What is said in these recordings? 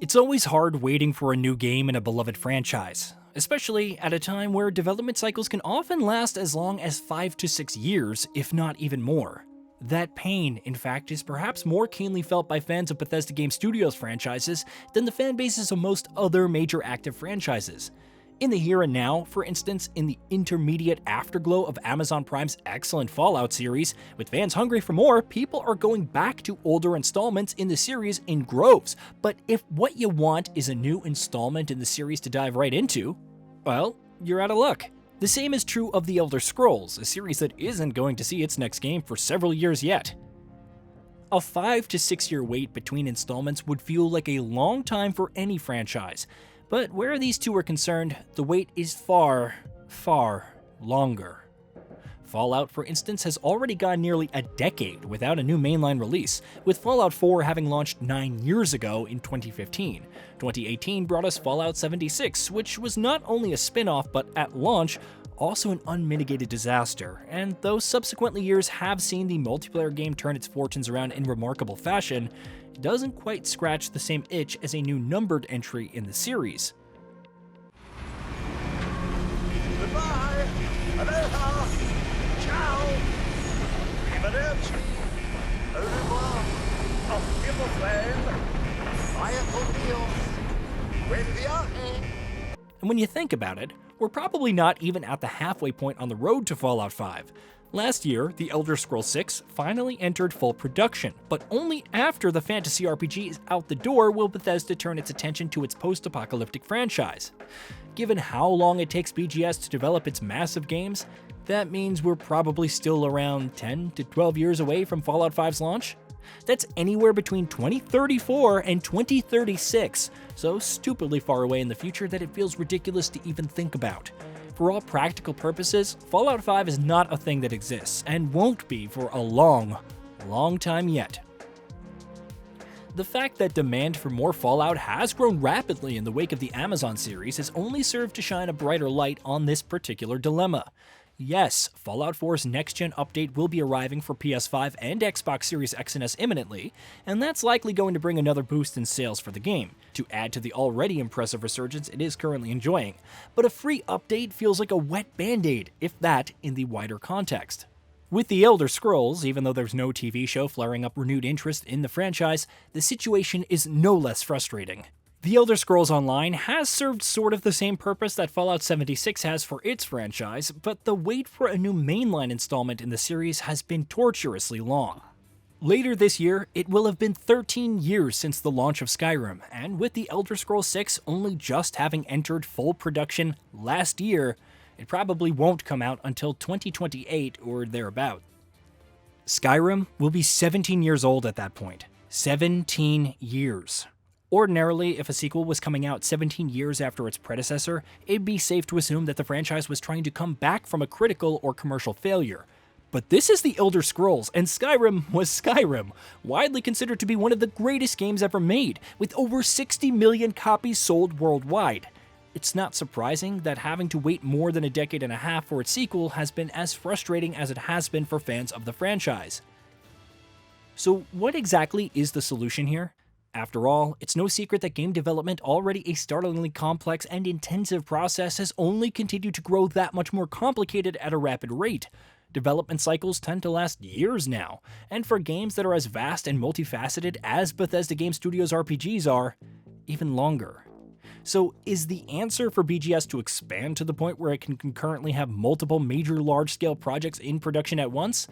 It's always hard waiting for a new game in a beloved franchise, especially at a time where development cycles can often last as long as 5 to 6 years, if not even more. That pain, in fact, is perhaps more keenly felt by fans of Bethesda Game Studios franchises than the fan bases of most other major active franchises. In the here and now, for instance, in the intermediate afterglow of Amazon Prime's excellent Fallout series, with fans hungry for more, people are going back to older installments in the series in groves. But if what you want is a new installment in the series to dive right into, well, you're out of luck. The same is true of The Elder Scrolls, a series that isn't going to see its next game for several years yet. A 5 to 6 year wait between installments would feel like a long time for any franchise. But where these two are concerned, the wait is far, far longer. Fallout, for instance, has already gone nearly a decade without a new mainline release, with Fallout 4 having launched 9 years ago in 2015. 2018 brought us Fallout 76, which was not only a spin-off, but at launch, also an unmitigated disaster, and though subsequently years have seen the multiplayer game turn its fortunes around in remarkable fashion, it doesn't quite scratch the same itch as a new numbered entry in the series. Goodbye! Aloha! Ciao! Arrivederci! Au revoir! Auf Wiedersehen! Vaya con Dios! Buen viaje! And when you think about it, we're probably not even at the halfway point on the road to Fallout 5. Last year, The Elder Scrolls VI finally entered full production, but only after the fantasy RPG is out the door will Bethesda turn its attention to its post-apocalyptic franchise. Given how long it takes BGS to develop its massive games, that means we're probably still around 10 to 12 years away from Fallout 5's launch. That's anywhere between 2034 and 2036, so stupidly far away in the future that it feels ridiculous to even think about. For all practical purposes, Fallout 5 is not a thing that exists, and won't be for a long, long time yet. The fact that demand for more Fallout has grown rapidly in the wake of the Amazon series has only served to shine a brighter light on this particular dilemma. Yes, Fallout 4's next-gen update will be arriving for PS5 and Xbox Series X and S imminently, and that's likely going to bring another boost in sales for the game, to add to the already impressive resurgence it is currently enjoying. But a free update feels like a wet band-aid, if that, in the wider context. With The Elder Scrolls, even though there's no TV show flaring up renewed interest in the franchise, the situation is no less frustrating. The Elder Scrolls Online has served sort of the same purpose that Fallout 76 has for its franchise, but the wait for a new mainline installment in the series has been torturously long. Later this year, it will have been 13 years since the launch of Skyrim, and with The Elder Scrolls VI only just having entered full production last year, it probably won't come out until 2028 or thereabout. Skyrim will be 17 years old at that point. 17 years. Ordinarily, if a sequel was coming out 17 years after its predecessor, it'd be safe to assume that the franchise was trying to come back from a critical or commercial failure. But this is The Elder Scrolls, and Skyrim was Skyrim, widely considered to be one of the greatest games ever made, with over 60 million copies sold worldwide. It's not surprising that having to wait more than a decade and a half for its sequel has been as frustrating as it has been for fans of the franchise. So what exactly is the solution here? After all, it's no secret that game development, already a startlingly complex and intensive process, has only continued to grow that much more complicated at a rapid rate. Development cycles tend to last years now, and for games that are as vast and multifaceted as Bethesda Game Studios RPGs are, even longer. So is the answer for BGS to expand to the point where it can concurrently have multiple major large-scale projects in production at once?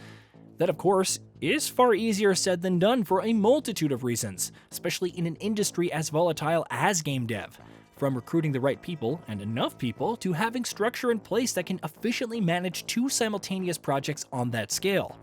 That, of course, is far easier said than done for a multitude of reasons, especially in an industry as volatile as game dev. From recruiting the right people, and enough people, to having structure in place that can efficiently manage two simultaneous projects on that scale.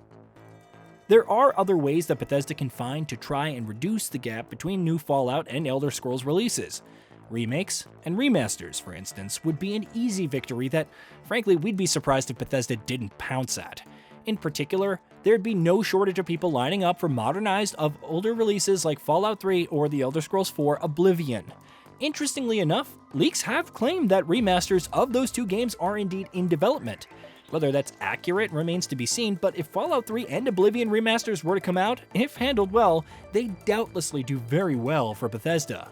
There are other ways that Bethesda can find to try and reduce the gap between new Fallout and Elder Scrolls releases. Remakes and remasters, for instance, would be an easy victory that, frankly, we'd be surprised if Bethesda didn't pounce at. In particular, there'd be no shortage of people lining up for modernized of older releases like Fallout 3 or The Elder Scrolls 4 Oblivion. Interestingly enough, leaks have claimed that remasters of those two games are indeed in development. Whether that's accurate remains to be seen, but if Fallout 3 and Oblivion remasters were to come out, if handled well, they'd doubtlessly do very well for Bethesda.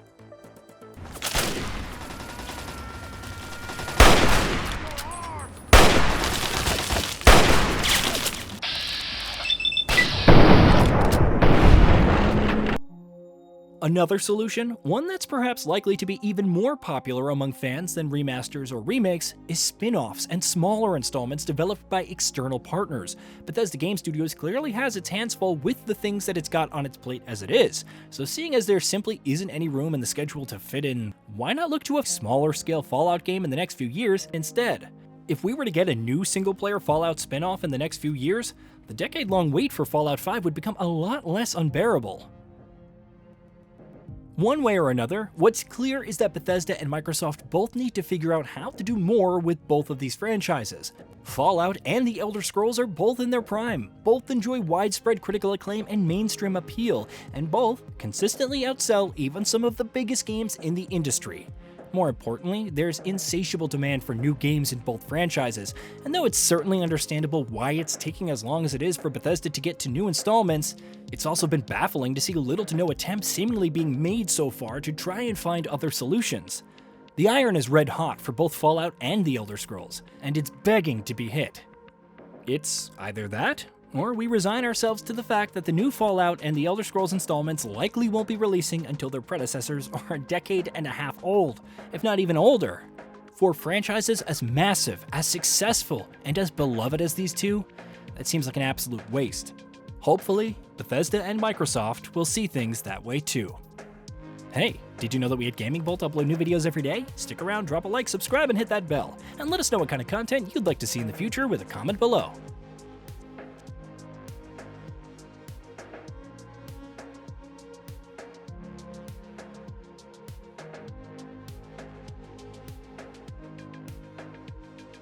Another solution, one that's perhaps likely to be even more popular among fans than remasters or remakes, is spin-offs and smaller installments developed by external partners. Bethesda Game Studios clearly has its hands full with the things that it's got on its plate as it is, so seeing as there simply isn't any room in the schedule to fit in, why not look to a smaller scale Fallout game in the next few years instead? If we were to get a new single-player Fallout spin-off in the next few years, the decade-long wait for Fallout 5 would become a lot less unbearable. One way or another, what's clear is that Bethesda and Microsoft both need to figure out how to do more with both of these franchises. Fallout and The Elder Scrolls are both in their prime, both enjoy widespread critical acclaim and mainstream appeal, and both consistently outsell even some of the biggest games in the industry. More importantly, there's insatiable demand for new games in both franchises, and though it's certainly understandable why it's taking as long as it is for Bethesda to get to new installments, it's also been baffling to see little to no attempts seemingly being made so far to try and find other solutions. The iron is red hot for both Fallout and The Elder Scrolls, and it's begging to be hit. It's either that, or we resign ourselves to the fact that the new Fallout and The Elder Scrolls installments likely won't be releasing until their predecessors are a decade and a half old, if not even older. For franchises as massive, as successful, and as beloved as these two, that seems like an absolute waste. Hopefully, Bethesda and Microsoft will see things that way too. Hey, did you know that we at GamingBolt upload new videos every day? Stick around, drop a like, subscribe, and hit that bell, and let us know what kind of content you'd like to see in the future with a comment below.